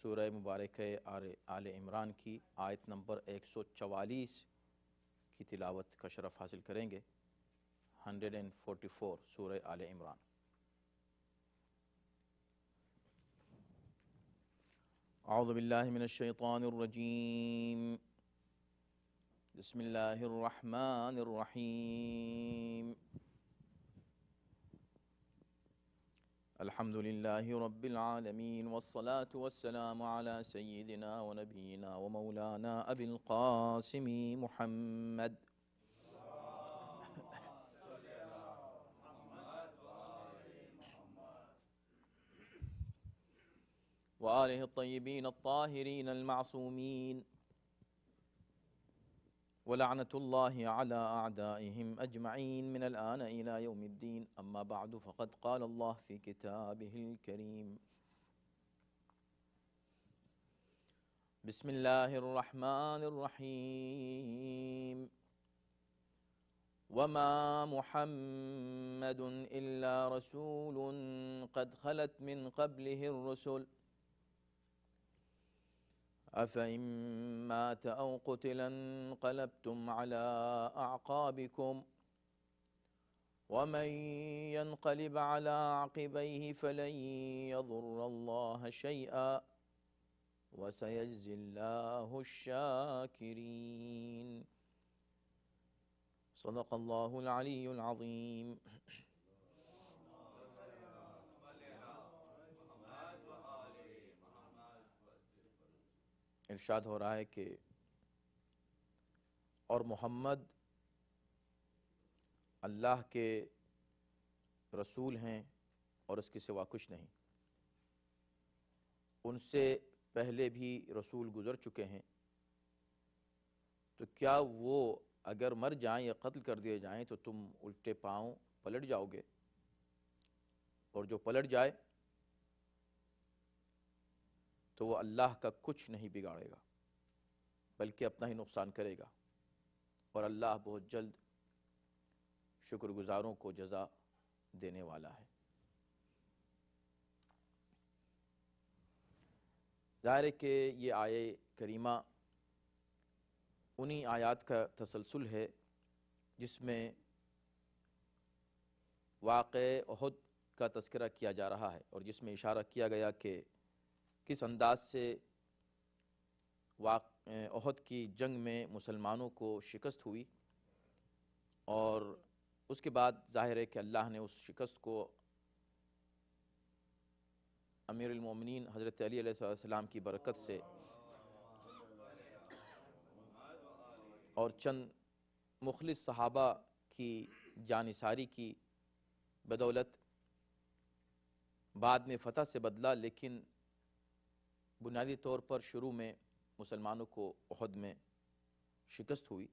سورہ مبارک آل عمران کی آیت نمبر 144 کی تلاوت کا شرف حاصل کریں گے۔ 144 سورہ آل عمران۔ اعوذ باللہ من الشیطان الرجیم، بسم اللہ الرحمن الرحیم۔ الحمد للہ رب العالمین والصلاة والسلام علی سیدنا و نبینا و مولانا ابی القاسم محمد وآلہ الطیبین الطاہرین المعصومین ولعنة الله على أعدائهم أجمعين من الآن إلى يوم الدين، أما بعد فقد قال الله في كتابه الكريم: بسم الله الرحمن الرحيم. وما محمد إلا رسول قد خلت من قبله الرسل أفإن مات أو قتل انقلبتم على أعقابكم ومن ينقلب على عقبيه فلن يضر الله شيئا وسيجزي الله الشاكرين. صدق الله العلي العظيم. ارشاد ہو رہا ہے کہ اور محمد اللہ کے رسول ہیں اور اس کے سوا کچھ نہیں۔ ان سے پہلے بھی رسول گزر چکے ہیں، تو کیا وہ اگر مر جائیں یا قتل کر دیے جائیں تو تم الٹے پاؤں پلٹ جاؤ گے؟ اور جو پلٹ جائے تو وہ اللہ کا کچھ نہیں بگاڑے گا بلکہ اپنا ہی نقصان کرے گا، اور اللہ بہت جلد شکر گزاروں کو جزا دینے والا ہے۔ ظاہر ہے کہ یہ آیے کریمہ انہی آیات کا تسلسل ہے جس میں واقع احد کا تذکرہ کیا جا رہا ہے، اور جس میں اشارہ کیا گیا کہ کس انداز سے احد کی جنگ میں مسلمانوں کو شکست ہوئی، اور اس کے بعد ظاہر ہے کہ اللہ نے اس شکست کو امیر المومنین حضرت علی علیہ السلام کی برکت سے اور چند مخلص صحابہ کی جانثاری کی بدولت بعد میں فتح سے بدلا، لیکن بنیادی طور پر شروع میں مسلمانوں کو احد میں شکست ہوئی۔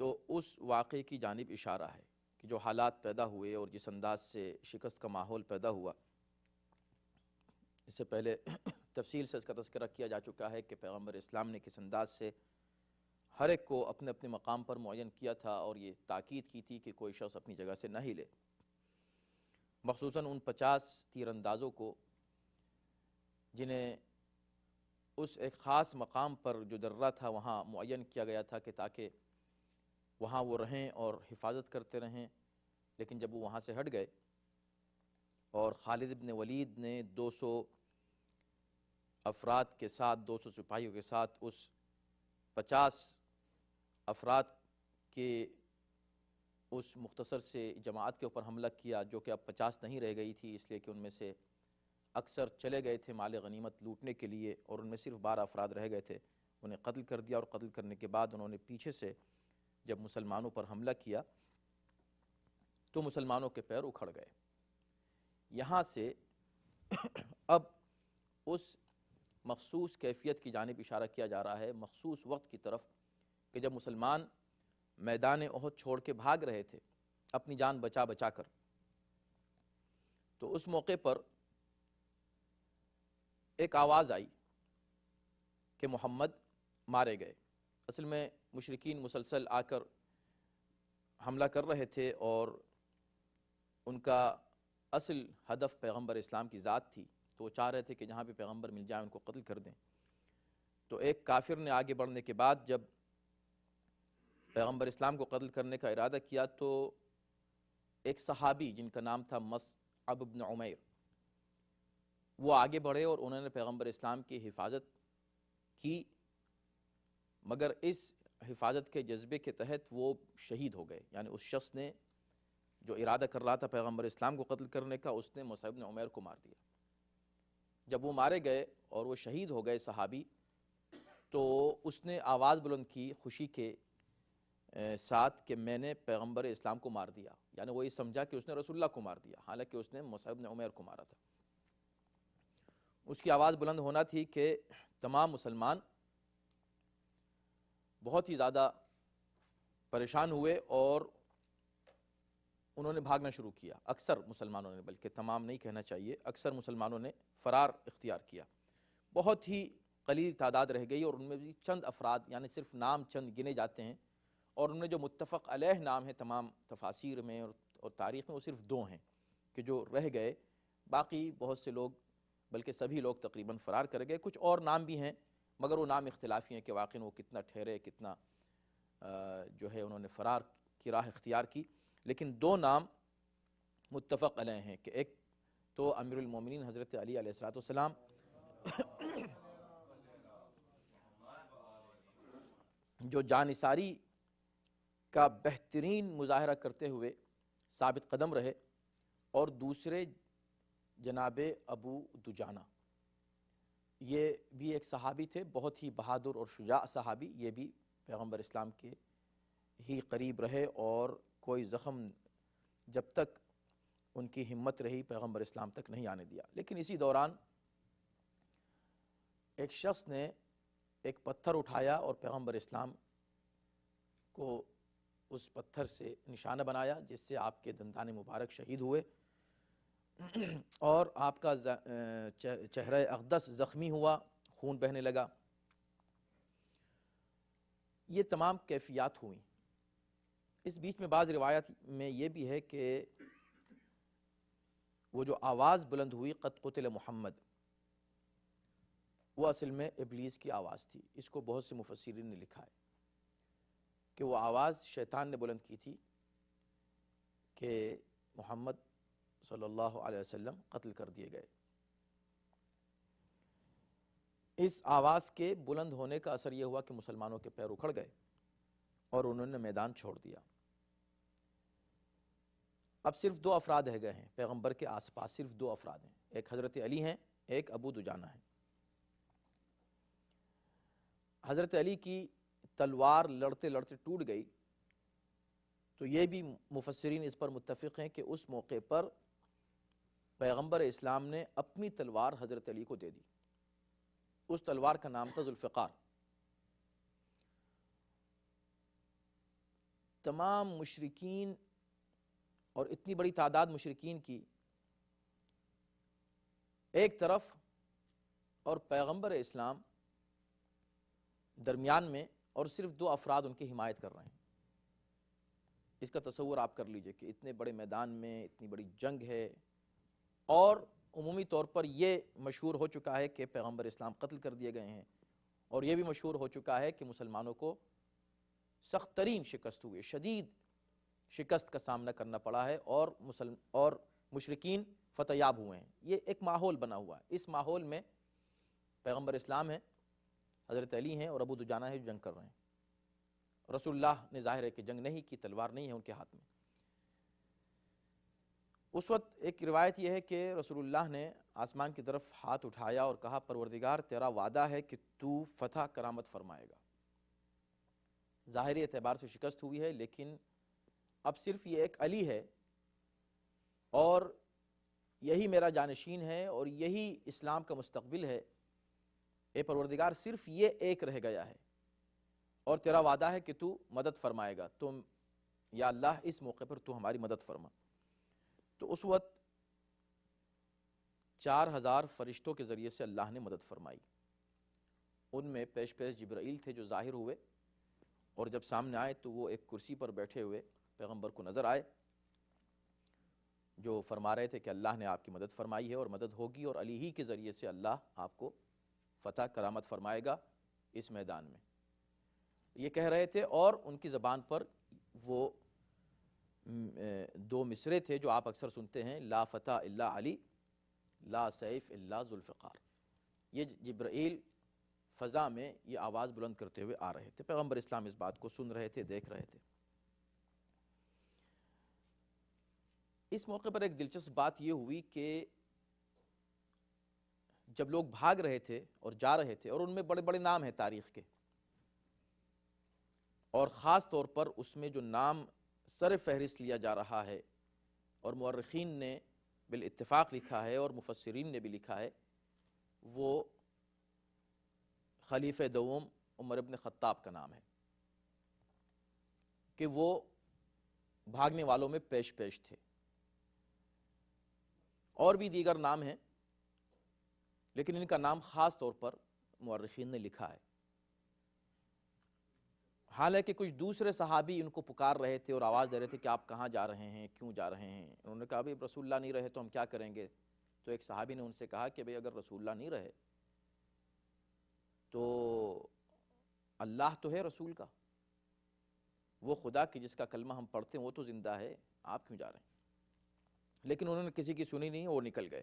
تو اس واقعے کی جانب اشارہ ہے کہ جو حالات پیدا ہوئے اور جس انداز سے شکست کا ماحول پیدا ہوا، اس سے پہلے تفصیل سے اس کا تذکرہ کیا جا چکا ہے کہ پیغمبر اسلام نے کس انداز سے ہر ایک کو اپنے اپنے مقام پر معین کیا تھا، اور یہ تاکید کی تھی کہ کوئی شخص اپنی جگہ سے نہ ہلے، مخصوصاً ان 50 تیر اندازوں کو جنہیں اس ایک خاص مقام پر جو درہ تھا وہاں معین کیا گیا تھا کہ تاکہ وہاں وہ رہیں اور حفاظت کرتے رہیں۔ لیکن جب وہ وہاں سے ہٹ گئے اور خالد بن ولید نے 200 افراد کے ساتھ، 200 سپاہیوں کے ساتھ اس 50 افراد کے اس مختصر سے جماعت کے اوپر حملہ کیا، جو کہ اب 50 نہیں رہ گئی تھی، اس لیے کہ ان میں سے اکثر چلے گئے تھے مال غنیمت لوٹنے کے لیے، اور ان میں صرف 12 افراد رہ گئے تھے، انہیں قتل کر دیا، اور قتل کرنے کے بعد انہوں نے پیچھے سے جب مسلمانوں پر حملہ کیا تو مسلمانوں کے پیر اکھڑ گئے۔ یہاں سے اب اس مخصوص کیفیت کی جانب اشارہ کیا جا رہا ہے، مخصوص وقت کی طرف، کہ جب مسلمان میدان احد چھوڑ کے بھاگ رہے تھے اپنی جان بچا بچا کر، تو اس موقع پر ایک آواز آئی کہ محمد مارے گئے۔ اصل میں مشرکین مسلسل آ کر حملہ کر رہے تھے، اور ان کا اصل ہدف پیغمبر اسلام کی ذات تھی، تو وہ چاہ رہے تھے کہ جہاں پہ پیغمبر مل جائے ان کو قتل کر دیں. تو ایک کافر نے آگے بڑھنے کے بعد جب پیغمبر اسلام کو قتل کرنے کا ارادہ کیا تو ایک صحابی جن کا نام تھا مصعب بن عمیر، وہ آگے بڑھے اور انہوں نے پیغمبر اسلام کی حفاظت کی، مگر اس حفاظت کے جذبے کے تحت وہ شہید ہو گئے. یعنی اس شخص نے جو ارادہ کر رہا تھا پیغمبر اسلام کو قتل کرنے کا، اس نے مصعب بن عمیر کو مار دیا. جب وہ مارے گئے اور وہ شہید ہو گئے صحابی، تو اس نے آواز بلند کی خوشی کے ساتھ کہ میں نے پیغمبر اسلام کو مار دیا. یعنی وہ یہ سمجھا کہ اس نے رسول اللہ کو مار دیا، حالانکہ اس نے مصعب بن عمیر کو مارا تھا. اس کی آواز بلند ہونا تھی کہ تمام مسلمان بہت ہی زیادہ پریشان ہوئے اور انہوں نے بھاگنا شروع کیا. اکثر مسلمانوں نے، بلکہ تمام نہیں کہنا چاہیے، اکثر مسلمانوں نے فرار اختیار کیا. بہت ہی قلیل تعداد رہ گئی اور ان میں بھی چند افراد، یعنی صرف نام چند گنے جاتے ہیں، اور ان میں جو متفق علیہ نام ہیں تمام تفاسیر میں اور تاریخ میں، وہ صرف 2 ہیں کہ جو رہ گئے. باقی بہت سے لوگ، بلکہ سبھی لوگ تقریباً فرار کر گئے. کچھ اور نام بھی ہیں مگر وہ نام اختلافی ہیں کہ واقعی وہ کتنا ٹھہرے، کتنا جو ہے انہوں نے فرار کی راہ اختیار کی. لیکن 2 نام متفق علیہ ہیں کہ ایک تو امیر المومنین حضرت علی علیہ السلام جو جانثاری کا بہترین مظاہرہ کرتے ہوئے ثابت قدم رہے، اور دوسرے جناب ابو دجانہ، یہ بھی ایک صحابی تھے، بہت ہی بہادر اور شجاع صحابی. یہ بھی پیغمبر اسلام کے ہی قریب رہے اور کوئی زخم جب تک ان کی ہمت رہی پیغمبر اسلام تک نہیں آنے دیا. لیکن اسی دوران ایک شخص نے ایک پتھر اٹھایا اور پیغمبر اسلام کو اس پتھر سے نشانہ بنایا، جس سے آپ کے دندان مبارک شہید ہوئے اور آپ کا چہرہ اقدس زخمی ہوا، خون بہنے لگا. یہ تمام کیفیات ہوئیں. اس بیچ میں بعض روایت میں یہ بھی ہے کہ وہ جو آواز بلند ہوئی قد قتل محمد، وہ اصل میں ابلیس کی آواز تھی. اس کو بہت سے مفسرین نے لکھا ہے کہ وہ آواز شیطان نے بلند کی تھی کہ محمد صلی اللہ علیہ وسلم قتل کر دیے گئے. اس آواز کے بلند ہونے کا اثر یہ ہوا کہ مسلمانوں کے پیر اکھڑ گئے اور انہوں نے میدان چھوڑ دیا. اب صرف 2 افراد رہ گئے ہیں پیغمبر کے آس پاس، صرف 2 افراد ہیں. ایک حضرت علی ہیں، ایک ابو دجانہ ہیں. حضرت علی کی تلوار لڑتے لڑتے ٹوٹ گئی، تو یہ بھی مفسرین اس پر متفق ہیں کہ اس موقع پر پیغمبر اسلام نے اپنی تلوار حضرت علی کو دے دی. اس تلوار کا نام تھا ذوالفقار. تمام مشرکین، اور اتنی بڑی تعداد مشرکین کی ایک طرف اور پیغمبر اسلام درمیان میں، اور صرف 2 افراد ان کی حمایت کر رہے ہیں. اس کا تصور آپ کر لیجئے کہ اتنے بڑے میدان میں اتنی بڑی جنگ ہے، اور عمومی طور پر یہ مشہور ہو چکا ہے کہ پیغمبر اسلام قتل کر دیے گئے ہیں، اور یہ بھی مشہور ہو چکا ہے کہ مسلمانوں کو سخت ترین شکست ہوئی، شدید شکست کا سامنا کرنا پڑا ہے، اور مشرکین فتح یاب ہوئے ہیں. یہ ایک ماحول بنا ہوا ہے. اس ماحول میں پیغمبر اسلام ہیں، حضرت علی ہیں اور ابو دجانہ ہیں جو جنگ کر رہے ہیں. رسول اللہ نے ظاہر ہے کہ جنگ نہیں کی، تلوار نہیں ہے ان کے ہاتھ میں. اس وقت ایک روایت یہ ہے کہ رسول اللہ نے آسمان کی طرف ہاتھ اٹھایا اور کہا پروردگار تیرا وعدہ ہے کہ تو فتح کرامت فرمائے گا. ظاہری اعتبار سے شکست ہوئی ہے، لیکن اب صرف یہ ایک علی ہے اور یہی میرا جانشین ہے اور یہی اسلام کا مستقبل ہے. اے پروردگار صرف یہ ایک رہ گیا ہے اور تیرا وعدہ ہے کہ تو مدد فرمائے گا. تم یا اللہ اس موقع پر تو ہماری مدد فرما. تو اس وقت 4000 فرشتوں کے ذریعے سے اللہ نے مدد فرمائی. ان میں پیش جبرائیل تھے جو ظاہر ہوئے، اور جب سامنے آئے تو وہ ایک کرسی پر بیٹھے ہوئے پیغمبر کو نظر آئے. جو فرما رہے تھے کہ اللہ نے آپ کی مدد فرمائی ہے اور مدد ہوگی، اور علی ہی کے ذریعے سے اللہ آپ کو فتح کرامت فرمائے گا اس میدان میں، یہ کہہ رہے تھے۔ اور ان کی زبان پر وہ دو مصرے تھے جو آپ اکثر سنتے ہیں، لا فتح الا علی، لا سیف الا ذوالفقار۔ یہ جبرائیل فضا میں یہ آواز بلند کرتے ہوئے آ رہے تھے، پیغمبر اسلام اس بات کو سن رہے تھے، دیکھ رہے تھے۔ اس موقع پر ایک دلچسپ بات یہ ہوئی کہ جب لوگ بھاگ رہے تھے اور جا رہے تھے، اور ان میں بڑے بڑے نام ہیں تاریخ کے، اور خاص طور پر اس میں جو نام سر فہرست لیا جا رہا ہے اور مورخین نے بالاتفاق لکھا ہے اور مفسرین نے بھی لکھا ہے، وہ خلیفہ دوم عمر ابن خطاب کا نام ہے، کہ وہ بھاگنے والوں میں پیش پیش تھے۔ اور بھی دیگر نام ہیں، لیکن ان کا نام خاص طور پر مورخین نے لکھا ہے۔ حالانکہ کچھ دوسرے صحابی ان کو پکار رہے تھے اور آواز دے رہے تھے کہ آپ کہاں جا رہے ہیں، کیوں جا رہے ہیں؟ انہوں نے کہا ابھی رسول اللہ نہیں رہے تو ہم کیا کریں گے؟ تو ایک صحابی نے ان سے کہا کہ بھئی اگر رسول اللہ نہیں رہے تو اللہ تو ہے رسول کا، وہ خدا کی جس کا کلمہ ہم پڑھتے ہیں وہ تو زندہ ہے، آپ کیوں جا رہے ہیں؟ لیکن انہوں نے کسی کی سنی نہیں، وہ نکل گئے۔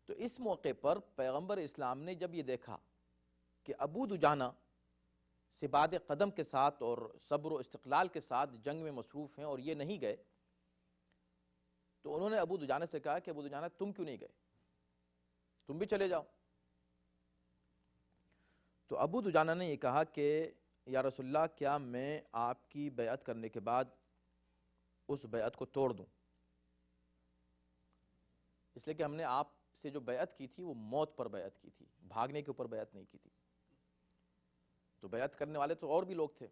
تو اس موقع پر پیغمبر اسلام نے جب یہ دیکھا کہ ابو دجانہ ثبات قدم کے ساتھ اور صبر و استقلال کے ساتھ جنگ میں مصروف ہیں اور یہ نہیں گئے، تو انہوں نے ابو دجانہ سے کہا کہ ابو دجانہ تم کیوں نہیں گئے؟ تم بھی چلے جاؤ۔ تو ابو دجانہ نے یہ کہا کہ یا رسول اللہ، کیا میں آپ کی بیعت کرنے کے بعد اس بیعت کو توڑ دوں؟ اس لیے کہ ہم نے آپ سے جو بیعت کی تھی وہ موت پر بیعت کی تھی، بھاگنے کے اوپر بیعت نہیں کی تھی۔ تو بیعت کرنے والے تو اور بھی لوگ تھے۔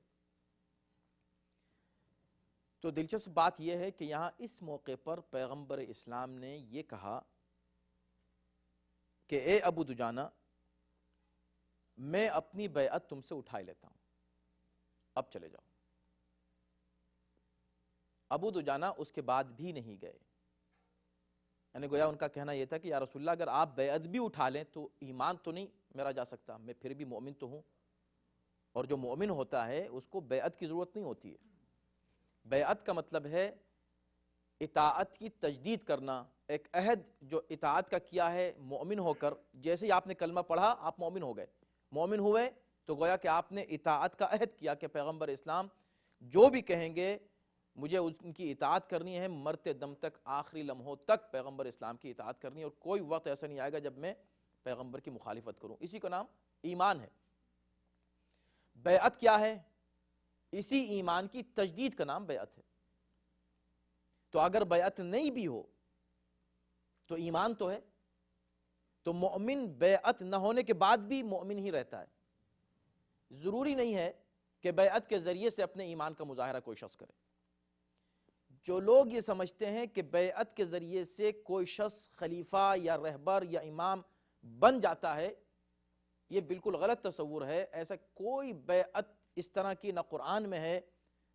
تو دلچسپ بات یہ ہے کہ یہاں اس موقع پر پیغمبر اسلام نے یہ کہا کہ اے ابو دجانہ، میں اپنی بیعت تم سے اٹھائے لیتا ہوں، اب چلے جاؤ۔ ابو دجانہ اس کے بعد بھی نہیں گئے، یعنی گویا ان کا کہنا یہ تھا کہ یا رسول اللہ اگر آپ بیعت بھی اٹھا لیں تو ایمان تو نہیں میرا جا سکتا، میں پھر بھی مومن تو ہوں، اور جو مومن ہوتا ہے اس کو بیعت کی ضرورت نہیں ہوتی ہے۔ بیعت کا مطلب ہے اطاعت کی تجدید کرنا، ایک عہد جو اطاعت کا کیا ہے مومن ہو کر، جیسے ہی آپ نے کلمہ پڑھا آپ مومن ہو گئے، مومن ہوئے تو گویا کہ آپ نے اطاعت کا عہد کیا کہ پیغمبر اسلام جو بھی کہیں گے مجھے ان کی اطاعت کرنی ہے، مرتے دم تک، آخری لمحوں تک پیغمبر اسلام کی اطاعت کرنی ہے، اور کوئی وقت ایسا نہیں آئے گا جب میں پیغمبر کی مخالفت کروں۔ اسی کا نام ایمان ہے۔ بیعت کیا ہے؟ اسی ایمان کی تجدید کا نام بیعت ہے۔ تو اگر بیعت نہیں بھی ہو تو ایمان تو ہے، تو مومن بیعت نہ ہونے کے بعد بھی مومن ہی رہتا ہے۔ ضروری نہیں ہے کہ بیعت کے ذریعے سے اپنے ایمان کا مظاہرہ کوئی شخص کرے۔ جو لوگ یہ سمجھتے ہیں کہ بیعت کے ذریعے سے کوئی شخص خلیفہ یا رہبر یا امام بن جاتا ہے، یہ بالکل غلط تصور ہے۔ ایسا کوئی بیعت اس طرح کی نہ قرآن میں ہے،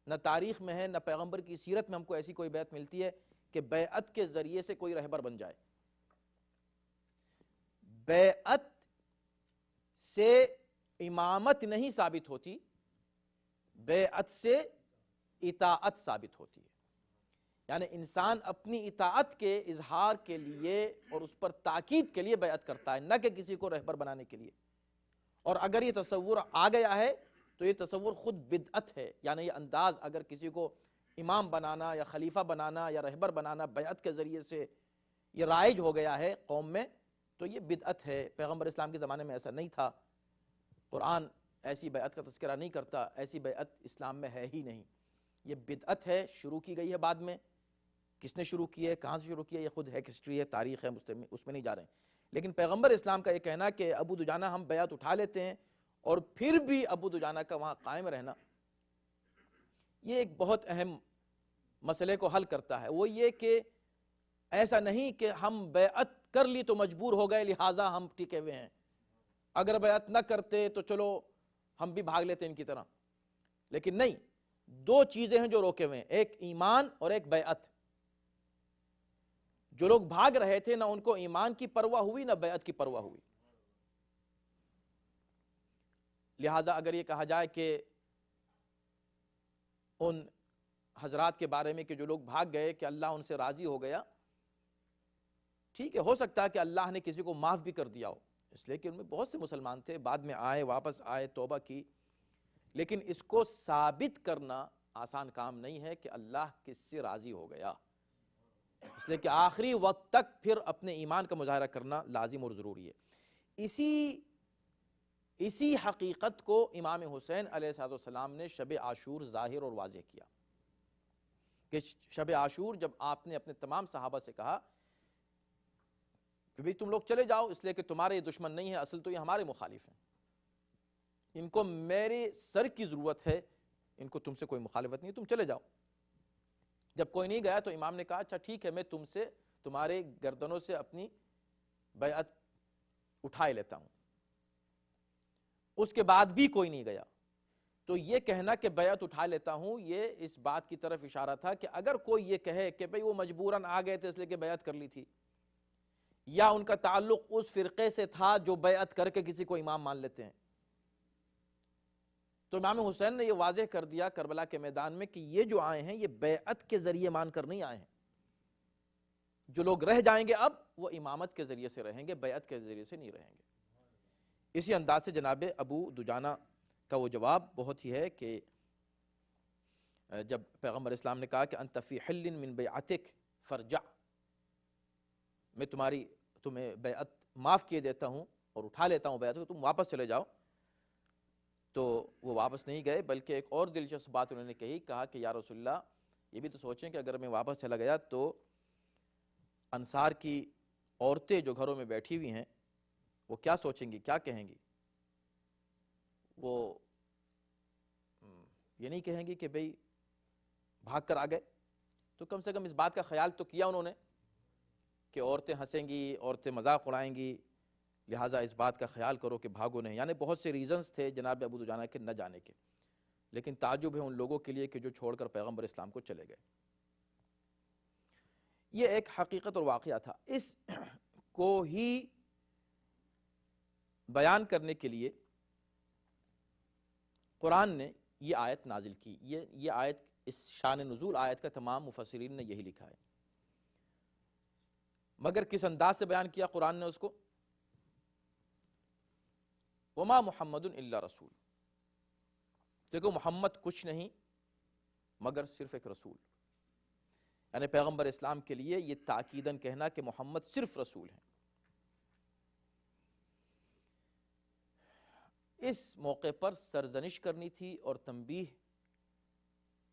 نہ تاریخ میں ہے، نہ پیغمبر کی سیرت میں ہم کو ایسی کوئی بیعت ملتی ہے کہ بیعت کے ذریعے سے کوئی رہبر بن جائے۔ بیعت سے امامت نہیں ثابت ہوتی، بیعت سے اطاعت ثابت ہوتی ہے۔ یعنی انسان اپنی اطاعت کے اظہار کے لیے اور اس پر تاکید کے لیے بیعت کرتا ہے، نہ کہ کسی کو رہبر بنانے کے لیے۔ اور اگر یہ تصور آ گیا ہے تو یہ تصور خود بدعت ہے، یعنی یہ انداز اگر کسی کو امام بنانا یا خلیفہ بنانا یا رہبر بنانا بیعت کے ذریعے سے یہ رائج ہو گیا ہے قوم میں، تو یہ بدعت ہے۔ پیغمبر اسلام کے زمانے میں ایسا نہیں تھا، قرآن ایسی بیعت کا تذکرہ نہیں کرتا، ایسی بیعت اسلام میں ہے ہی نہیں۔ یہ بدعت ہے، شروع کی گئی ہے بعد میں، کس نے شروع کی ہے، کہاں سے شروع کی ہے، یہ خود ہے ہسٹری ہے، تاریخ ہے، اس میں نہیں جا رہے ہیں۔ لیکن پیغمبر اسلام کا یہ کہنا کہ ابو دجانہ ہم بیعت اٹھا لیتے ہیں اور پھر بھی ابو دجانہ کا وہاں قائم رہنا، یہ ایک بہت اہم مسئلے کو حل کرتا ہے۔ وہ یہ کہ ایسا نہیں کہ ہم بیعت کر لی تو مجبور ہو گئے لہٰذا ہم ٹکے ہوئے ہیں، اگر بیعت نہ کرتے تو چلو ہم بھی بھاگ لیتے ان کی طرح۔ لیکن نہیں، دو چیزیں ہیں جو روکے ہوئے ہیں، ایک ایمان اور ایک بیعت۔ جو لوگ بھاگ رہے تھے نہ ان کو ایمان کی پرواہ ہوئی نہ بیعت کی پرواہ ہوئی. لہٰذا اگر یہ کہا جائے کہ ان حضرات کے بارے میں کہ جو لوگ بھاگ گئے کہ اللہ ان سے راضی ہو گیا، ٹھیک ہے، ہو سکتا ہے کہ اللہ نے کسی کو معاف بھی کر دیا ہو، اس لیے کہ ان میں بہت سے مسلمان تھے، بعد میں آئے، واپس آئے، توبہ کی. لیکن اس کو ثابت کرنا آسان کام نہیں ہے کہ اللہ کس سے راضی ہو گیا، اس لیے کہ آخری وقت تک پھر اپنے ایمان کا مظاہرہ کرنا لازم اور ضروری ہے. اسی حقیقت کو امام حسین علیہ السلام نے شب عاشور ظاہر اور واضح کیا کہ شب عاشور جب آپ نے اپنے تمام صحابہ سے کہا کہ بھئی تم لوگ چلے جاؤ، اس لیے کہ تمہارے یہ دشمن نہیں ہے، اصل تو یہ ہمارے مخالف ہیں، ان کو میرے سر کی ضرورت ہے، ان کو تم سے کوئی مخالفت نہیں، تم چلے جاؤ. جب کوئی نہیں گیا تو امام نے کہا اچھا ٹھیک ہے، میں تم سے تمہارے گردنوں سے اپنی بیعت اٹھائے لیتا ہوں. اس کے بعد بھی کوئی نہیں گیا. تو یہ کہنا کہ بیعت اٹھا لیتا ہوں، یہ اس بات کی طرف اشارہ تھا کہ اگر کوئی یہ کہے کہ بھئی وہ مجبوراً آ گئے تھے اس لیے کہ بیعت کر لی تھی، یا ان کا تعلق اس فرقے سے تھا جو بیعت کر کے کسی کو امام مان لیتے ہیں، تو امام حسین نے یہ واضح کر دیا کربلا کے میدان میں کہ یہ جو آئے ہیں یہ بیعت کے ذریعے مان کر نہیں آئے ہیں. جو لوگ رہ جائیں گے اب وہ امامت کے ذریعے سے رہیں گے، بیعت کے ذریعے سے نہیں رہیں گے. اسی انداز سے جناب ابو دجانہ کا وہ جواب بہت ہی ہے کہ جب پیغمبر اسلام نے کہا کہ انت فی حل من بیعتک فرجع، میں تمہیں بیعت معاف کیے دیتا ہوں اور اٹھا لیتا ہوں بیعت کو، تم واپس چلے جاؤ. تو وہ واپس نہیں گئے، بلکہ ایک اور دلچسپ بات انہوں نے کہا کہ یا رسول اللہ یہ بھی تو سوچیں کہ اگر میں واپس چلا گیا تو انصار کی عورتیں جو گھروں میں بیٹھی ہوئی ہیں وہ کیا سوچیں گی، کیا کہیں گی؟ وہ یہ نہیں کہیں گی کہ بھئی بھاگ کر آ گئے، تو کم سے کم اس بات کا خیال تو کیا انہوں نے کہ عورتیں ہنسیں گی، عورتیں مذاق اڑائیں گی، لہٰذا اس بات کا خیال کرو کہ بھاگو نہیں. یعنی بہت سے ریزنز تھے جناب ابو دجانہ کے نہ جانے کے، لیکن تعجب ہے ان لوگوں کے لیے کہ جو چھوڑ کر پیغمبر اسلام کو چلے گئے. یہ ایک حقیقت اور واقعہ تھا. اس کو ہی بیان کرنے کے لیے قرآن نے یہ آیت نازل کی. یہ آیت، اس شان نزول آیت کا تمام مفسرین نے یہی لکھا ہے. مگر کس انداز سے بیان کیا قرآن نے اس کو؟ وما محمد الا رسول، دیکھو محمد کچھ نہیں مگر صرف ایک رسول. یعنی پیغمبر اسلام کے لیے یہ تاکیداً کہنا کہ محمد صرف رسول ہیں. اس موقع پر سرزنش کرنی تھی اور تنبیہ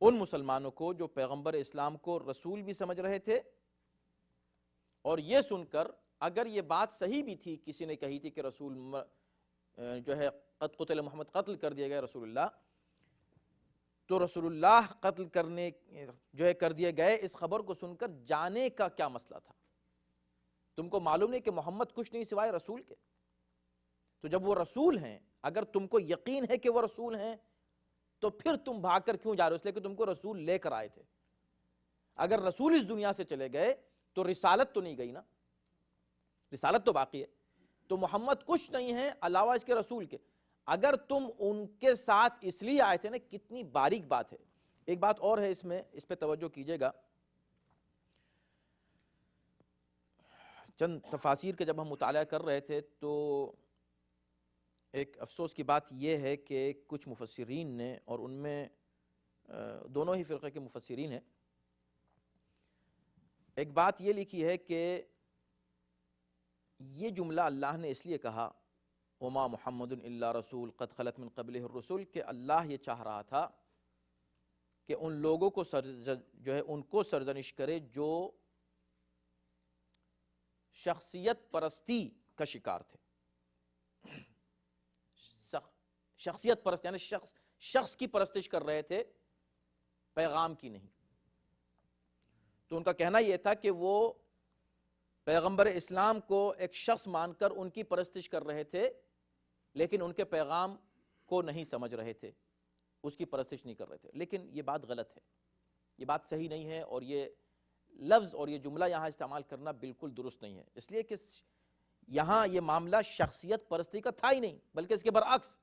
ان مسلمانوں کو جو پیغمبر اسلام کو رسول بھی سمجھ رہے تھے، اور یہ سن کر اگر یہ بات صحیح بھی تھی، کسی نے کہی تھی کہ رسول جو ہے قد قتل محمد، قتل کر دیا گیا رسول اللہ، تو رسول اللہ قتل کرنے جو ہے کر دیے گئے، اس خبر کو سن کر جانے کا کیا مسئلہ تھا؟ تم کو معلوم نہیں کہ محمد کچھ نہیں سوائے رسول کے؟ تو جب وہ رسول ہیں، اگر تم کو یقین ہے کہ وہ رسول ہیں تو پھر تم بھاگ کر کیوں جا رہے ہو؟ اس لیے کہ تم کو رسول لے کر آئے تھے. اگر رسول اس دنیا سے چلے گئے تو رسالت تو نہیں گئی نا، رسالت تو باقی ہے. تو محمد کچھ نہیں ہے علاوہ اس کے رسول کے. اگر تم ان کے ساتھ اس لیے آئے تھے نا، کتنی باریک بات ہے. ایک بات اور ہے اس میں، اس پہ توجہ کیجئے گا. چند تفاسیر کے جب ہم مطالعہ کر رہے تھے تو ایک افسوس کی بات یہ ہے کہ کچھ مفسرین نے، اور ان میں دونوں ہی فرقے کے مفسرین ہیں، ایک بات یہ لکھی ہے کہ یہ جملہ اللہ نے اس لیے کہا وما محمد الا رسول قد خلت من قبلہ الرسل، کہ اللہ یہ چاہ رہا تھا کہ ان لوگوں کو جو ہے ان کو سرزنش کرے جو شخصیت پرستی کا شکار تھے. شخصیت پرست یعنی شخص کی پرستش کر رہے تھے، پیغام کی نہیں. تو ان کا کہنا یہ تھا کہ وہ پیغمبر اسلام کو ایک شخص مان کر ان کی پرستش کر رہے تھے، لیکن ان کے پیغام کو نہیں سمجھ رہے تھے، اس کی پرستش نہیں کر رہے تھے. لیکن یہ بات غلط ہے، یہ بات صحیح نہیں ہے، اور یہ لفظ اور یہ جملہ یہاں استعمال کرنا بالکل درست نہیں ہے، اس لیے کہ یہاں یہ معاملہ شخصیت پرستی کا تھا ہی نہیں، بلکہ اس کے برعکس۔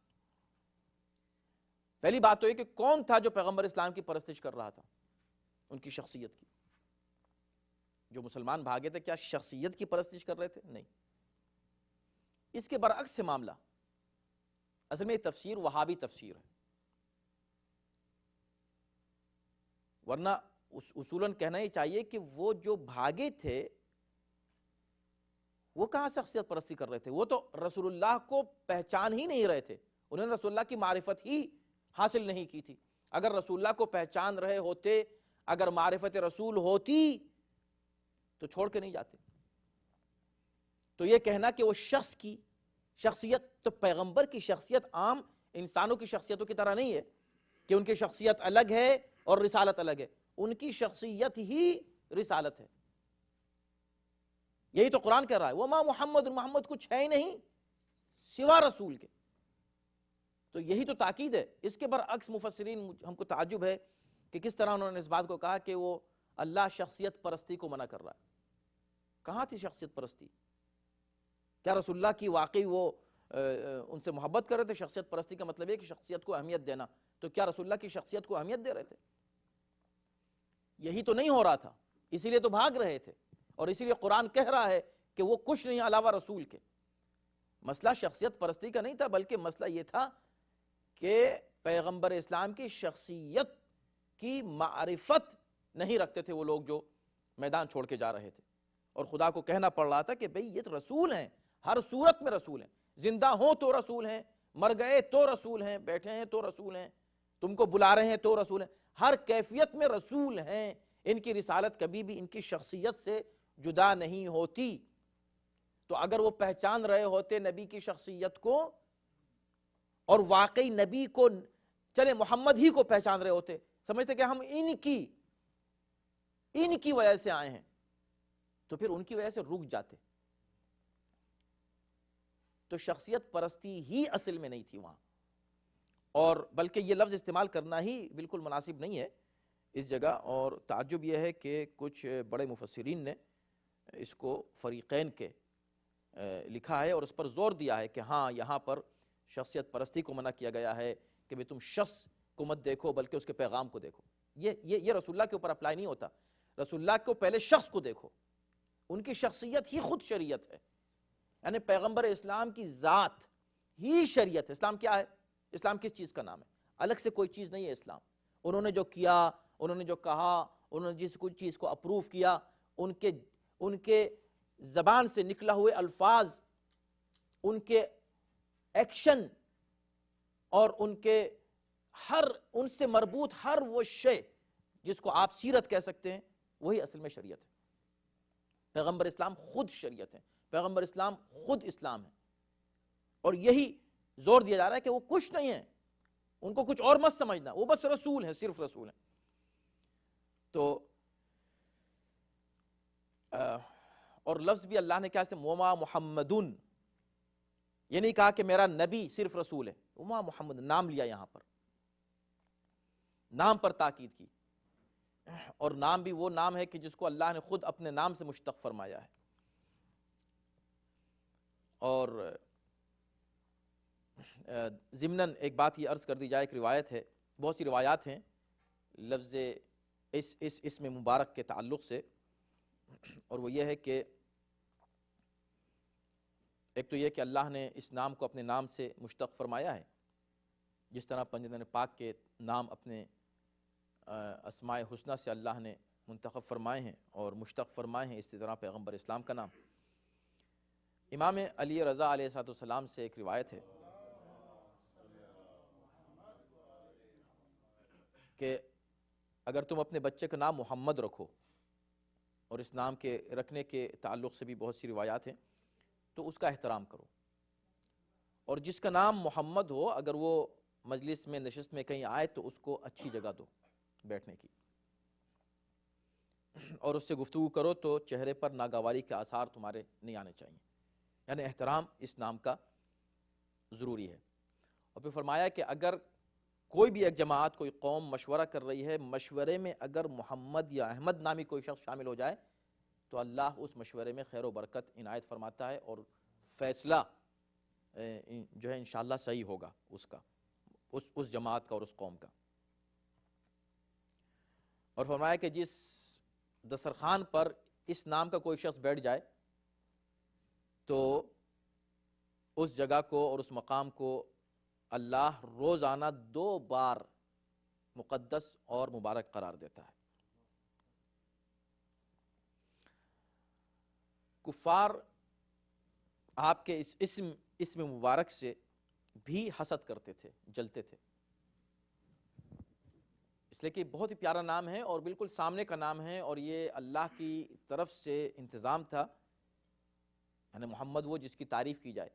پہلی بات تو یہ کہ کون تھا جو پیغمبر اسلام کی پرستش کر رہا تھا؟ ان کی شخصیت کی۔ جو مسلمان بھاگے تھے کیا شخصیت کی پرستش کر رہے تھے؟ نہیں، اس کے برعکس سے معاملہ۔ اصل میں یہ تفسیر وہابی تفسیر ہے، ورنہ اصولاً کہنا ہی چاہیے کہ وہ جو بھاگے تھے وہ کہاں شخصیت پرستی کر رہے تھے؟ وہ تو رسول اللہ کو پہچان ہی نہیں رہے تھے، انہوں نے رسول اللہ کی معرفت ہی حاصل نہیں کی تھی۔ اگر رسول اللہ کو پہچان رہے ہوتے، اگر معرفت رسول ہوتی تو چھوڑ کے نہیں جاتے۔ تو یہ کہنا کہ وہ شخص کی شخصیت، تو پیغمبر کی شخصیت عام انسانوں کی شخصیتوں کی طرح نہیں ہے کہ ان کی شخصیت الگ ہے اور رسالت الگ ہے، ان کی شخصیت ہی رسالت ہے۔ یہی تو قرآن کہہ رہا ہے وَمَا محمد، محمد کچھ ہے ہی نہیں سوا رسول کے۔ تو یہی تو تاکید ہے۔ اس کے برعکس مفسرین، ہم کو تعجب ہے کہ کس طرح انہوں نے اس بات کو کہا کہ وہ اللہ شخصیت پرستی کو منع کر رہا ہے۔ کہاں تھی شخصیت پرستی؟ کیا رسول اللہ کی واقعی وہ ان سے محبت کر رہے تھے؟ شخصیت پرستی کا مطلب ہے کہ شخصیت کو اہمیت دینا، تو کیا رسول اللہ کی شخصیت کو اہمیت دے رہے تھے؟ یہی تو نہیں ہو رہا تھا، اسی لیے تو بھاگ رہے تھے، اور اسی لیے قرآن کہہ رہا ہے کہ وہ کچھ نہیں علاوہ رسول کے۔ مسئلہ شخصیت پرستی کا نہیں تھا، بلکہ مسئلہ یہ تھا کہ پیغمبر اسلام کی شخصیت کی معرفت نہیں رکھتے تھے وہ لوگ جو میدان چھوڑ کے جا رہے تھے، اور خدا کو کہنا پڑ رہا تھا کہ بھئی یہ رسول ہیں، ہر صورت میں رسول ہیں، زندہ ہوں تو رسول ہیں، مر گئے تو رسول ہیں، بیٹھے ہیں تو رسول ہیں، تم کو بلا رہے ہیں تو رسول ہیں، ہر کیفیت میں رسول ہیں۔ ان کی رسالت کبھی بھی ان کی شخصیت سے جدا نہیں ہوتی۔ تو اگر وہ پہچان رہے ہوتے نبی کی شخصیت کو، اور واقعی نبی کو، چلے محمد ہی کو پہچان رہے ہوتے، سمجھتے کہ ہم ان کی وجہ سے آئے ہیں، تو پھر ان کی وجہ سے رک جاتے۔ تو شخصیت پرستی ہی اصل میں نہیں تھی وہاں، اور بلکہ یہ لفظ استعمال کرنا ہی بالکل مناسب نہیں ہے اس جگہ۔ اور تعجب یہ ہے کہ کچھ بڑے مفسرین نے اس کو فریقین کے لکھا ہے اور اس پر زور دیا ہے کہ ہاں یہاں پر شخصیت پرستی کو منع کیا گیا ہے کہ بھی تم شخص کو مت دیکھو بلکہ اس کے پیغام کو دیکھو۔ یہ رسول اللہ کے اوپر اپلائی نہیں ہوتا۔ رسول اللہ کو پہلے شخص کو دیکھو، ان کی شخصیت ہی خود شریعت ہے، یعنی پیغمبر اسلام کی ذات ہی شریعت ہے۔ اسلام کیا ہے؟ اسلام کس چیز کا نام ہے؟ الگ سے کوئی چیز نہیں ہے اسلام۔ انہوں نے جو کیا، انہوں نے جو کہا، انہوں نے جس کوئی چیز کو اپروو کیا، ان کے زبان سے نکلا ہوئے الفاظ، ان کے ایکشن، اور ان سے مربوط ہر وہ شے جس کو آپ سیرت کہہ سکتے ہیں، وہی اصل میں شریعت ہے۔ پیغمبر اسلام خود شریعت ہے، پیغمبر اسلام خود اسلام ہے، اور یہی زور دیا جا رہا ہے کہ وہ کچھ نہیں ہے، ان کو کچھ اور مت سمجھنا، وہ بس رسول ہیں، صرف رسول ہیں۔ تو اور لفظ بھی اللہ نے کیا استعمال، وما محمدن، یہ نہیں کہا کہ میرا نبی صرف رسول ہے، وما محمد نام لیا، یہاں پر نام پر تاکید کی، اور نام بھی وہ نام ہے کہ جس کو اللہ نے خود اپنے نام سے مشتق فرمایا ہے۔ اور ضمناً ایک بات یہ عرض کر دی جائے، ایک روایت ہے، بہت سی روایات ہیں لفظ اس اسم مبارک کے تعلق سے، اور وہ یہ ہے کہ ایک تو یہ کہ اللہ نے اس نام کو اپنے نام سے مشتق فرمایا ہے، جس طرح پنجتن پاک کے نام اپنے اسماء حسنہ سے اللہ نے منتخب فرمائے ہیں اور مشتق فرمائے ہیں، اسی طرح پیغمبر اسلام کا نام۔ امام علی رضا علیہ السلام سے ایک روایت ہے کہ اگر تم اپنے بچے کا نام محمد رکھو، اور اس نام کے رکھنے کے تعلق سے بھی بہت سی روایات ہیں، تو اس کا احترام کرو، اور جس کا نام محمد ہو اگر وہ مجلس میں نشست میں کہیں آئے تو اس کو اچھی جگہ دو بیٹھنے کی، اور اس سے گفتگو کرو تو چہرے پر ناگواری کے آثار تمہارے نہیں آنے چاہیے، یعنی احترام اس نام کا ضروری ہے۔ اور پھر فرمایا کہ اگر کوئی بھی ایک جماعت، کوئی قوم مشورہ کر رہی ہے، مشورے میں اگر محمد یا احمد نامی کوئی شخص شامل ہو جائے تو اللہ اس مشورے میں خیر و برکت عنایت فرماتا ہے اور فیصلہ جو ہے انشاءاللہ صحیح ہوگا اس کا، اس جماعت کا اور اس قوم کا۔ اور فرمایا کہ جس دسترخوان پر اس نام کا کوئی شخص بیٹھ جائے تو اس جگہ کو اور اس مقام کو اللہ روزانہ 2 بار مقدس اور مبارک قرار دیتا ہے۔ کفار آپ کے اس اسم مبارک سے بھی حسد کرتے تھے، جلتے تھے، اس لیے کہ بہت ہی پیارا نام ہے اور بالکل سامنے کا نام ہے، اور یہ اللہ کی طرف سے انتظام تھا، یعنی محمد وہ جس کی تعریف کی جائے۔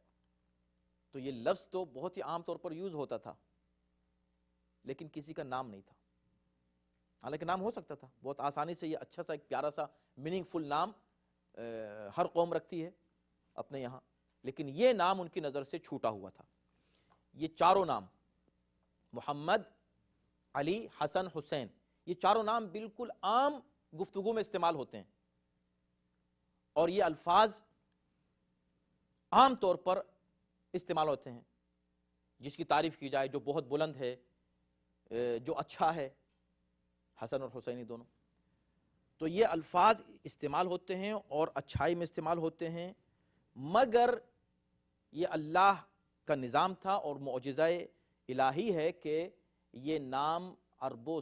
تو یہ لفظ تو بہت ہی عام طور پر یوز ہوتا تھا لیکن کسی کا نام نہیں تھا، حالانکہ نام ہو سکتا تھا بہت آسانی سے۔ یہ اچھا سا ایک پیارا سا میننگ فل نام ہر قوم رکھتی ہے اپنے یہاں، لیکن یہ نام ان کی نظر سے چھوٹا ہوا تھا۔ یہ چاروں نام محمد، علی، حسن، حسین، یہ چاروں نام بالکل عام گفتگو میں استعمال ہوتے ہیں، اور یہ الفاظ عام طور پر استعمال ہوتے ہیں۔ جس کی تعریف کی جائے، جو بہت بلند ہے، جو اچھا ہے، حسن اور حسینی دونوں، تو یہ الفاظ استعمال ہوتے ہیں اور اچھائی میں استعمال ہوتے ہیں، مگر یہ اللہ کا نظام تھا اور معجزہ الہی ہے کہ یہ نام عربوں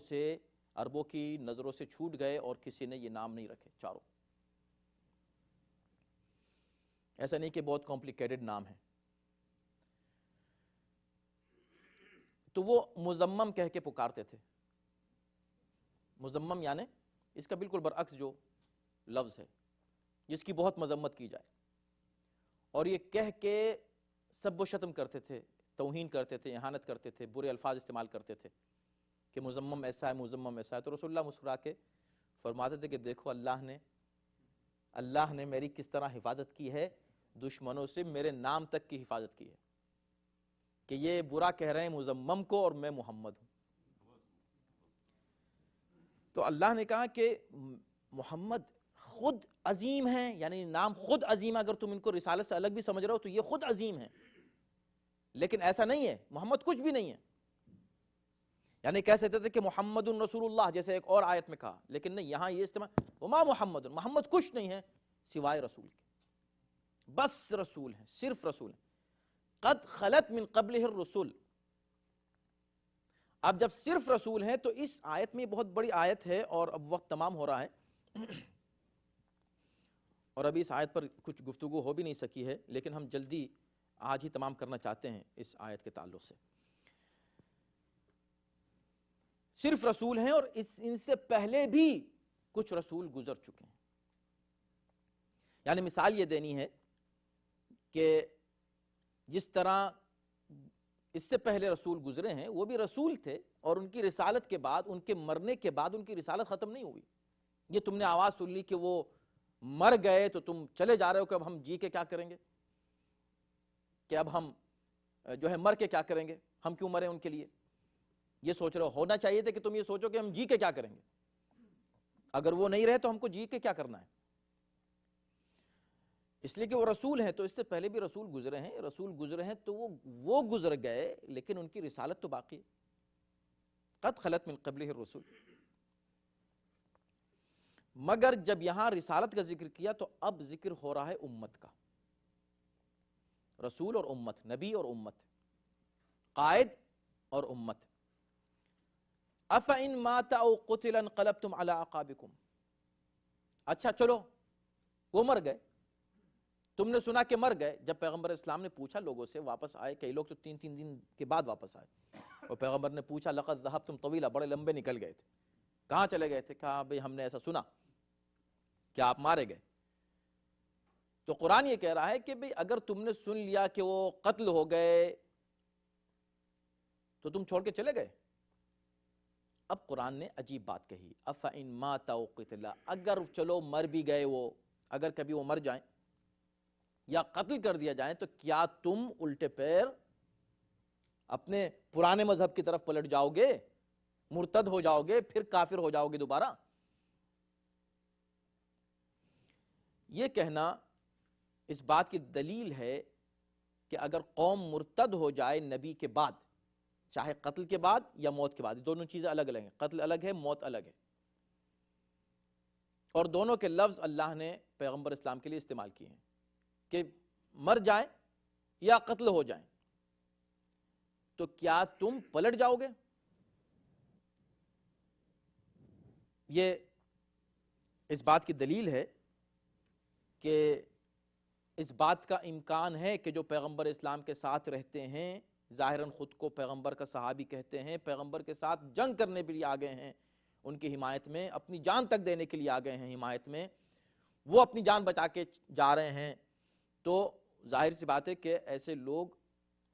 کی نظروں سے چھوٹ گئے اور کسی نے یہ نام نہیں رکھے چاروں۔ ایسا نہیں کہ بہت کمپلیکیٹڈ نام ہے۔ تو وہ مزمم کہہ کے پکارتے تھے۔ مزمم یعنی اس کا بالکل برعکس جو لفظ ہے جس کی بہت مذمت کی جائے، اور یہ کہہ کے سب و شتم کرتے تھے، توہین کرتے تھے، اہانت کرتے تھے، برے الفاظ استعمال کرتے تھے کہ مزمم ایسا ہے، مزمم ایسا ہے۔ تو رسول اللہ مسکرا کے فرماتے تھے کہ دیکھو اللہ نے میری کس طرح حفاظت کی ہے، دشمنوں سے میرے نام تک کی حفاظت کی ہے، کہ یہ برا کہہ رہے ہیں مزمم کو اور میں محمد ہوں۔ تو اللہ نے کہا کہ محمد خود عظیم ہیں، یعنی نام خود عظیم ہے، اگر تم ان کو رسالت سے الگ بھی سمجھ رہے ہو تو یہ خود عظیم ہے، لیکن ایسا نہیں ہے، محمد کچھ بھی نہیں ہے۔ یعنی کہہ سکتے تھے کہ محمد رسول اللہ جیسے ایک اور آیت میں کہا، لیکن نہیں، یہاں یہ استعمال وما محمد کچھ نہیں ہے سوائے رسول کے، بس رسول ہیں، صرف رسول ہیں۔ قد خلت من قبلہ الرسل، اب جب صرف رسول ہیں تو اس آیت میں بہت بڑی آیت ہے اور اب وقت تمام ہو رہا ہے اور ابھی اس آیت پر کچھ گفتگو ہو بھی نہیں سکی ہے، لیکن ہم جلدی آج ہی تمام کرنا چاہتے ہیں اس آیت کے تعلق سے۔ صرف رسول ہیں اور ان سے پہلے بھی کچھ رسول گزر چکے ہیں۔ یعنی مثال یہ دینی ہے کہ جس طرح اس سے پہلے رسول گزرے ہیں وہ بھی رسول تھے، اور ان کی رسالت کے بعد، ان کے مرنے کے بعد ان کی رسالت ختم نہیں ہوئی۔ یہ تم نے آواز سن لی کہ وہ مر گئے تو تم چلے جا رہے ہو کہ اب ہم جی کے کیا کریں گے، کہ اب ہم جو ہے مر کے کیا کریں گے، ہم کیوں مریں ان کے لیے، یہ سوچ رہے ہو۔ ہونا چاہیے تھا کہ تم یہ سوچو کہ ہم جی کے کیا کریں گے، اگر وہ نہیں رہے تو ہم کو جی کے کیا کرنا ہے، اس لیے کہ وہ رسول ہیں۔ تو اس سے پہلے بھی رسول گزرے ہیں تو وہ گزر گئے، لیکن ان کی رسالت تو باقی ہے۔ قد خلت من قبلہ الرسل، مگر جب یہاں رسالت کا ذکر کیا تو اب ذکر ہو رہا ہے امت کا، رسول اور امت، نبی اور امت، قائد اور امت۔ أَفَإِن مَاتَ أَوْ قُتِلَ انقلبتم عَلَىٰ أَعْقَابِكُمْ، اچھا چلو وہ مر گئے، تم نے سنا کہ مر گئے۔ جب پیغمبر اسلام نے پوچھا لوگوں سے، واپس آئے، کئی لوگ تو 3 دن کے بعد واپس آئے، اور پیغمبر نے پوچھا لقد ذهبتم طویلا، بڑے لمبے نکل گئے تھے، کہاں چلے گئے تھے؟ کہا بھئی ہم نے ایسا سنا کہ آپ مارے گئے۔ تو قرآن یہ کہہ رہا ہے کہ بھئی اگر تم نے سن لیا کہ وہ قتل ہو گئے تو تم چھوڑ کے چلے گئے۔ اب قرآن نے عجیب بات کہی، أَفَإِن مَاتَ أَوْ قُتِلَ، اگر چلو مر بھی گئے وہ، اگر کبھی وہ مر جائیں یا قتل کر دیا جائیں تو کیا تم الٹے پیر اپنے پرانے مذہب کی طرف پلٹ جاؤ گے، مرتد ہو جاؤ گے، پھر کافر ہو جاؤ گے دوبارہ۔ یہ کہنا اس بات کی دلیل ہے کہ اگر قوم مرتد ہو جائے نبی کے بعد، چاہے قتل کے بعد یا موت کے بعد، دونوں چیزیں الگ الگ ہیں، قتل الگ ہے، موت الگ ہے، اور دونوں کے لفظ اللہ نے پیغمبر اسلام کے لیے استعمال کیے ہیں کہ مر جائیں یا قتل ہو جائیں، تو کیا تم پلٹ جاؤ گے؟ یہ اس بات کی دلیل ہے کہ اس بات کا امکان ہے کہ جو پیغمبر اسلام کے ساتھ رہتے ہیں، ظاہراً خود کو پیغمبر کا صحابی کہتے ہیں، پیغمبر کے ساتھ جنگ کرنے کے لیے آ گئے ہیں، ان کی حمایت میں، اپنی جان تک دینے کے لیے آ گئے ہیں حمایت میں، وہ اپنی جان بچا کے جا رہے ہیں، تو ظاہر سی بات ہے کہ ایسے لوگ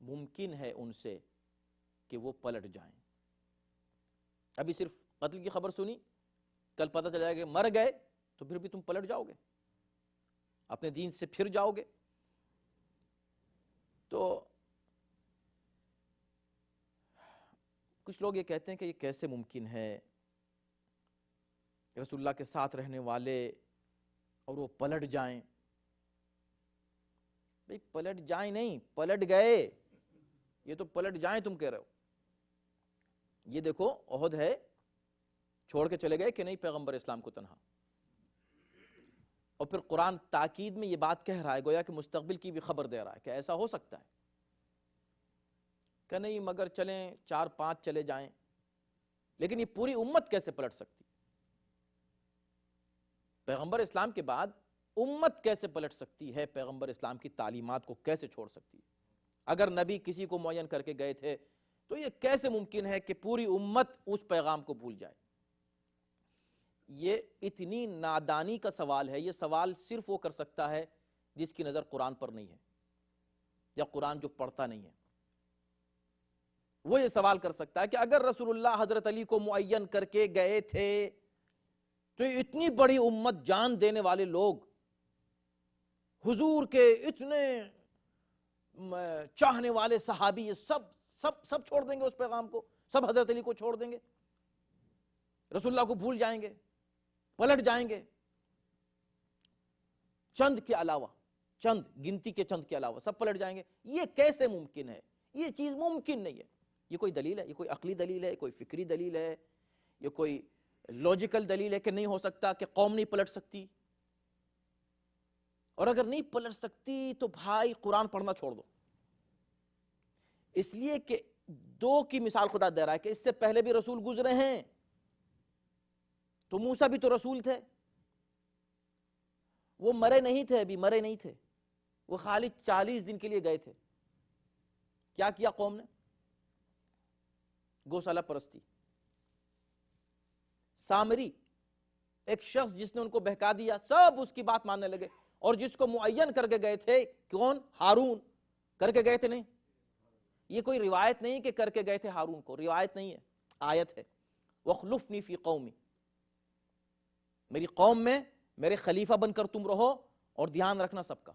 ممکن ہے ان سے کہ وہ پلٹ جائیں۔ ابھی صرف قتل کی خبر سنی، کل پتہ چل جائے کہ مر گئے تو پھر بھی تم پلٹ جاؤ گے، اپنے دین سے پھر جاؤ گے۔ تو کچھ لوگ یہ کہتے ہیں کہ یہ کیسے ممکن ہے، رسول اللہ کے ساتھ رہنے والے اور وہ پلٹ جائیں۔ بھئی پلٹ جائیں نہیں، پلٹ گئے، یہ تو پلٹ جائیں تم کہہ رہے ہو۔ یہ دیکھو احد ہے، چھوڑ کے چلے گئے کہ نہیں پیغمبر اسلام کو تنہا، اور پھر قرآن تاکید میں یہ بات کہہ رہا ہے، گویا کہ مستقبل کی بھی خبر دے رہا ہے کہ ایسا ہو سکتا ہے کہ نہیں، مگر چلیں 4-5 چلے جائیں، لیکن یہ پوری امت کیسے پلٹ سکتی؟ پیغمبر اسلام کے بعد امت کیسے پلٹ سکتی ہے؟ پیغمبر اسلام کی تعلیمات کو کیسے چھوڑ سکتی ہے؟ اگر نبی کسی کو معین کر کے گئے تھے تو یہ کیسے ممکن ہے کہ پوری امت اس پیغام کو بھول جائے؟ یہ اتنی نادانی کا سوال ہے، یہ سوال صرف وہ کر سکتا ہے جس کی نظر قرآن پر نہیں ہے، یا قرآن جو پڑھتا نہیں ہے، وہ یہ سوال کر سکتا ہے کہ اگر رسول اللہ حضرت علی کو معین کر کے گئے تھے تو اتنی بڑی امت، جان دینے والے لوگ، حضور کے اتنے چاہنے والے صحابی، یہ سب چھوڑ دیں گے اس پیغام کو، سب حضرت علی کو چھوڑ دیں گے، رسول اللہ کو بھول جائیں گے، پلٹ جائیں گے، چند کے علاوہ، چند گنتی کے چند کے علاوہ سب پلٹ جائیں گے؟ یہ کیسے ممکن ہے؟ یہ چیز ممکن نہیں ہے۔ یہ کوئی دلیل ہے؟ یہ کوئی عقلی دلیل ہے؟ کوئی فکری دلیل ہے؟ یہ کوئی لاجیکل دلیل ہے کہ نہیں ہو سکتا، کہ قوم نہیں پلٹ سکتی؟ اور اگر نہیں پلٹ سکتی تو بھائی قرآن پڑھنا چھوڑ دو، اس لیے کہ دو کی مثال خدا دے رہا ہے کہ اس سے پہلے بھی رسول گزرے ہیں، تو موسیٰ بھی تو رسول تھے، وہ مرے نہیں تھے، ابھی مرے نہیں تھے، وہ خالی 40 دن کے لیے گئے تھے۔ کیا کیا قوم نے؟ گوسالہ پرستی۔ سامری، ایک شخص جس نے ان کو بہکا دیا، سب اس کی بات ماننے لگے، اور جس کو معین کر کے گئے تھے، کون؟ ہارون، کر کے گئے تھے نہیں، یہ کوئی روایت نہیں کہ کر کے گئے تھے ہارون کو، روایت نہیں ہے، آیت ہے، وَخْلُفْنِي فِي قَوْمِ، میری قوم میں میرے خلیفہ بن کر تم رہو، اور دھیان رکھنا سب کا۔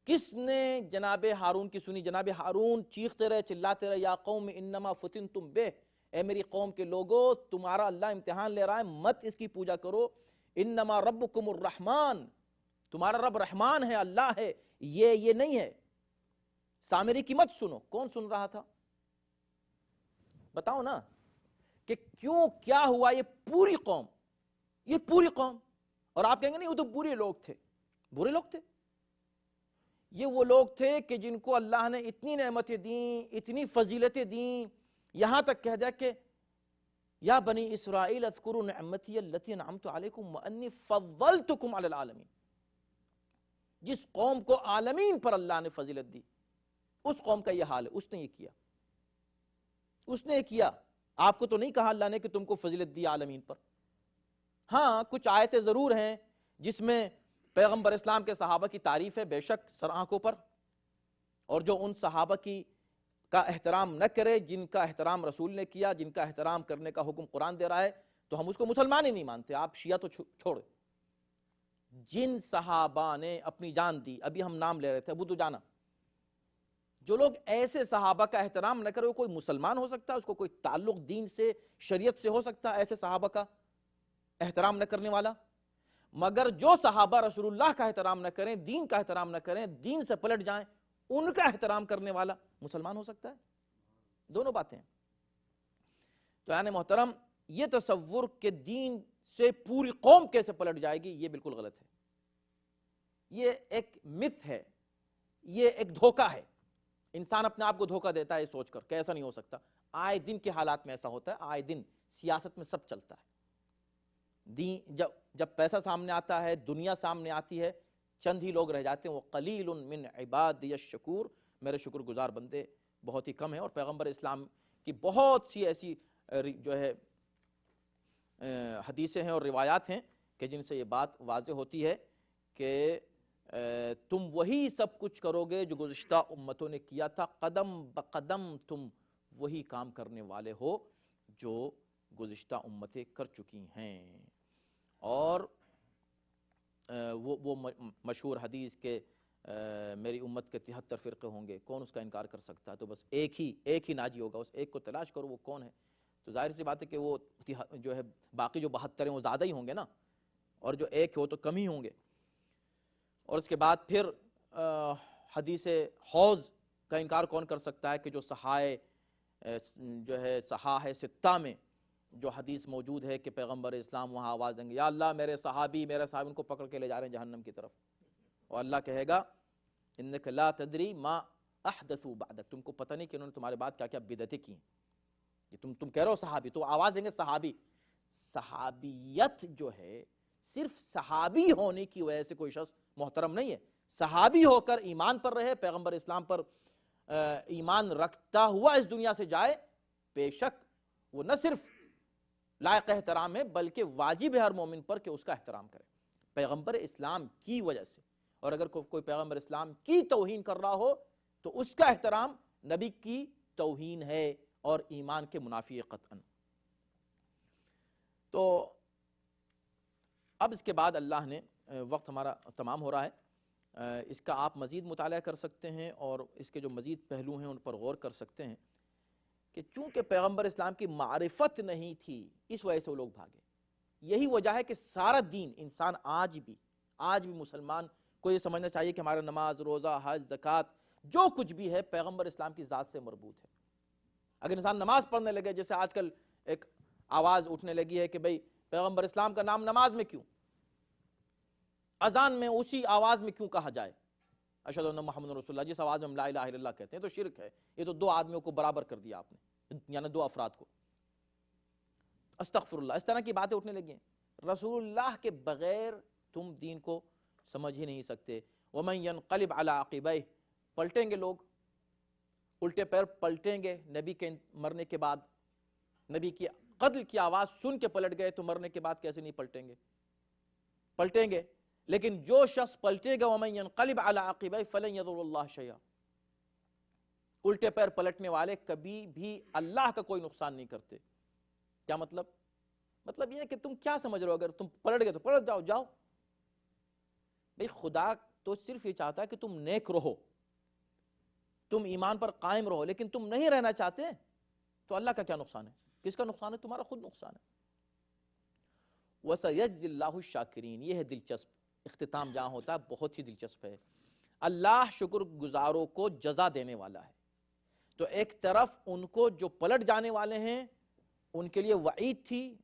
کس نے جناب ہارون کی سنی؟ جناب ہارون چیختے رہے، چلاتے رہے، یا قوم انما فتنتم بہ، اے میری قوم کے لوگو، تمہارا اللہ امتحان لے رہا ہے، مت اس کی پوجا کرو، انما ربکم الرحمن، تمہارا رب رحمان ہے، اللہ ہے، یہ نہیں ہے۔ سامری کی مت سنو۔ کون سن رہا تھا؟ بتاؤ نا، کہ کیوں، کیا ہوا؟ یہ پوری قوم، یہ پوری قوم، اور آپ کہیں گے نہیں وہ تو برے لوگ تھے، برے لوگ تھے؟ یہ وہ لوگ تھے کہ جن کو اللہ نے اتنی نعمتیں دیں، اتنی فضیلتیں دیں، یہاں تک کہہ دیا کہ یا بنی اسرائیل اذکروا نعمتی التی انعمت علیکم وانی فضلتکم علی العالمین، جس قوم کو عالمین پر اللہ نے فضیلت دی، اس قوم کا یہ حال ہے۔ اس نے یہ کیا، اس نے یہ کیا۔ آپ کو تو نہیں کہا اللہ نے کہ تم کو فضیلت دی عالمین پر۔ ہاں کچھ آیتیں ضرور ہیں جس میں پیغمبر اسلام کے صحابہ کی تعریف ہے، بے شک سر آنکھوں پر، اور جو ان صحابہ کی کا احترام نہ کرے جن کا احترام رسول نے کیا، جن کا احترام کرنے کا حکم قرآن دے رہا ہے، تو ہم اس کو مسلمان ہی نہیں مانتے۔ آپ شیعہ تو چھوڑے، جن صحابہ نے اپنی جان دی، ابھی ہم نام لے رہے تھے، ابو دجانہ، جو لوگ ایسے صحابہ کا احترام نہ کرے، وہ کوئی مسلمان ہو سکتا ہے، اس کو کوئی تعلق دین سے، شریعت سے ہو سکتا ہے ایسے صحابہ کا احترام نہ کرنے والا؟ مگر جو صحابہ رسول اللہ کا احترام نہ کریں، دین کا احترام نہ کریں، دین سے پلٹ جائیں، ان کا احترام کرنے والا مسلمان ہو سکتا ہے؟ دونوں باتیں ہیں۔ تو یعنی محترم، یہ تصور کہ دین سے پوری قوم کیسے پلٹ جائے گی، یہ بالکل غلط ہے۔ یہ ایک متھ ہے، یہ ایک دھوکہ ہے۔ انسان اپنے آپ کو دھوکہ دیتا ہے سوچ کر کہ ایسا نہیں ہو سکتا۔ آئے دن کے حالات میں ایسا ہوتا ہے، آئے دن سیاست میں سب چلتا ہے۔ دین جب پیسہ سامنے آتا ہے، دنیا سامنے آتی ہے، چند ہی لوگ رہ جاتے ہیں۔ وَقَلِيلٌ مِّنْ عِبَادِيَ الشَّكُورِ، میرے شکر گزار بندے بہت ہی کم ہیں۔ اور پیغمبر اسلام کی بہت سی ایسی جو ہے حدیثیں ہیں اور روایات ہیں کہ جن سے یہ بات واضح ہوتی ہے کہ تم وہی سب کچھ کرو گے جو گزشتہ امتوں نے کیا تھا، قدم بقدم تم وہی کام کرنے والے ہو جو گزشتہ امتیں کر چکی ہیں۔ اور وہ مشہور حدیث کہ میری امت کے 73 فرقے ہوں گے، کون اس کا انکار کر سکتا ہے؟ تو بس ایک ہی ناجی ہوگا، اس ایک کو تلاش کرو، وہ کون ہے؟ تو ظاہر سی بات ہے کہ وہ جو ہے باقی جو 72 ہیں وہ زیادہ ہی ہوں گے نا، اور جو ایک ہے وہ تو کم ہی ہوں گے۔ اور اس کے بعد پھر حدیث حوض کا انکار کون کر سکتا ہے کہ جو جو ہے صحاح ستہ میں جو حدیث موجود ہے کہ پیغمبر اسلام وہاں آواز دیں گے، یا اللہ میرے صحابی ان کو پکڑ کے لے جا رہے ہیں جہنم کی طرف، اور اللہ کہے گا انک لا تدری ما احدثوا بعدک، تم کو پتہ نہیں کہ انہوں نے تمہارے بعد کیا کیا بدعتیں کی ہیں۔ تم کہہ رہے ہو صحابی، تو آواز دیں گے صحابی۔ صحابیت جو ہے صرف صحابی ہونے کی وجہ سے کوئی شخص محترم نہیں ہے۔ صحابی ہو کر ایمان پر رہے، پیغمبر اسلام پر ایمان رکھتا ہوا اس دنیا سے جائے، بے شک وہ نہ صرف لائق احترام ہے بلکہ واجب ہے ہر مومن پر کہ اس کا احترام کرے پیغمبر اسلام کی وجہ سے۔ اور اگر کوئی پیغمبر اسلام کی توہین کر رہا ہو تو اس کا احترام نبی کی توہین ہے اور ایمان کے منافی ہے قطعاً۔ تو اب اس کے بعد اللہ نے، وقت ہمارا تمام ہو رہا ہے، اس کا آپ مزید مطالعہ کر سکتے ہیں اور اس کے جو مزید پہلو ہیں ان پر غور کر سکتے ہیں کہ چونکہ پیغمبر اسلام کی معرفت نہیں تھی اس وجہ سے وہ لوگ بھاگے۔ یہی وجہ ہے کہ سارا دین انسان آج بھی مسلمان کو یہ سمجھنا چاہیے کہ ہمارا نماز، روزہ، حج، زکوٰۃ جو کچھ بھی ہے پیغمبر اسلام کی ذات سے مربوط ہے۔ اگر انسان نماز پڑھنے لگے، جیسے آج کل ایک آواز اٹھنے لگی ہے کہ بھئی پیغمبر اسلام کا نام نماز میں کیوں، اذان میں اسی آواز میں کیوں کہا جائے، اشہد ان محمد رسول اللہ، جس آواز میں ہم لا الہ الا اللہ کہتے ہیں، تو شرک ہے۔ یہ تو دو آدمیوں کو برابر کر دیا آپ نے، یعنی دو افراد کو، استغفر اللہ، اس طرح کی باتیں اٹھنے لگی ہیں۔ رسول اللہ کے بغیر تم دین کو سمجھ ہی نہیں سکتے۔ وَمَن يَنْقَلِبْ عَلَىٰ عَقِبَيْهِ، پلٹیں گے لوگ، الٹے پیر پلٹیں گے نبی کے مرنے کے بعد۔ نبی کی قتل کی آواز سن کے پلٹ گئے تو مرنے کے بعد کیسے نہیں پلٹیں گے؟ پلٹیں گے، لیکن جو شخص پلٹے گا وَمَن يَنْقَلِبْ عَلَىٰ عَقِبَيْهِ فَلَن يَضُرَّ اللَّهَ شَيْئًا، الٹے پیر پلٹنے والے کبھی بھی اللہ کا کوئی نقصان نہیں کرتے۔ کیا مطلب؟ مطلب یہ ہے کہ تم کیا سمجھ رہے ہو، اگر تم پلٹ گئے تو پلٹ جاؤ۔ بھئی خدا تو صرف یہ چاہتا ہے کہ تم نیک رہو، تم ایمان پر قائم رہو، لیکن تم نہیں رہنا چاہتے تو اللہ کا کیا نقصان ہے؟ کس کا نقصان ہے؟ تمہارا خود نقصان ہے۔ وَسَيَجْزِي اللَّهُ الشَّاكِرِينَ، یہ ہے دلچسپ اختتام جہاں ہوتا ہے، بہت ہی دلچسپ ہے۔ اللہ شکر گزاروں کو جزا دینے والا ہے۔ تو ایک طرف ان کو جو پلٹ جانے والے ہیں ان کے لیے وعید تھی،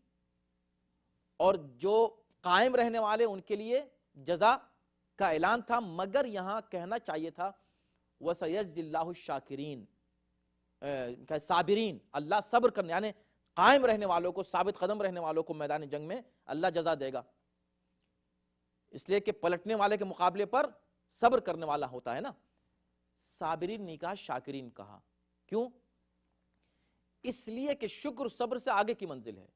اور جو قائم رہنے والے ان کے لیے جزا کا اعلان تھا، مگر یہاں کہنا چاہیے تھا وَسَيَجْزِي اللَّهُ الشَّاكِرِينَ، صابرین، اللہ صبر کرنے یعنی قائم رہنے والوں کو، ثابت قدم رہنے والوں کو میدان جنگ میں اللہ جزا دے گا، اس لیے کہ پلٹنے والے کے مقابلے پر صبر کرنے والا ہوتا ہے نا۔ صابرین نہیں کہا، شاکرین کہا۔ کیوں؟ اس لیے کہ شکر صبر سے آگے کی منزل ہے۔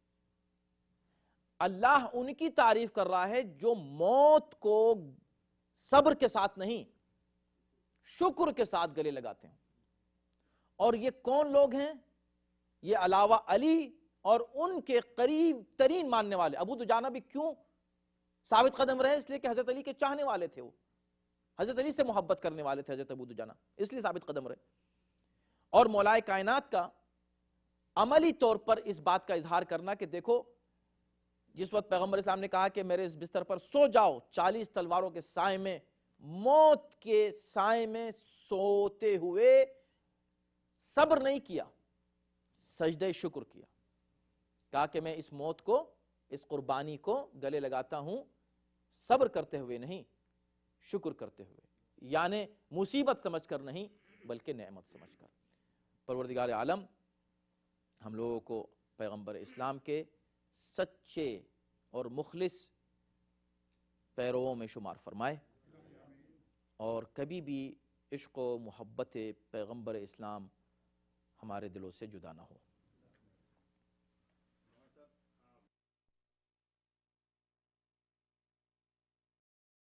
اللہ ان کی تعریف کر رہا ہے جو موت کو صبر کے ساتھ نہیں شکر کے ساتھ گلے لگاتے ہیں۔ اور یہ کون لوگ ہیں؟ یہ علاوہ علی اور ان کے قریب ترین ماننے والے۔ ابو دجانہ بھی کیوں ثابت قدم رہے؟ اس لیے کہ حضرت علی کے چاہنے والے تھے وہ، حضرت علی سے محبت کرنے والے تھے حضرت ابو دجانہ، اس لیے ثابت قدم رہے. اور مولائے کائنات کا عملی طور پر اس بات کا اظہار کرنا کہ دیکھو جس وقت پیغمبر اسلام نے کہا کہ میرے اس بستر پر سو جاؤ 40 تلواروں کے سائے میں، موت کے سائے میں سوتے ہوئے صبر نہیں کیا، سجدہ شکر کیا. کہا کہ میں اس موت کو، اس قربانی کو گلے لگاتا ہوں صبر کرتے ہوئے نہیں، شکر کرتے ہوئے، یعنی مصیبت سمجھ کر نہیں بلکہ نعمت سمجھ کر. پروردگار عالم ہم لوگوں کو پیغمبر اسلام کے سچے اور مخلص پیرووں میں شمار فرمائے، اور کبھی بھی عشق و محبت پیغمبر اسلام ہمارے دلوں سے جدا نہ ہو.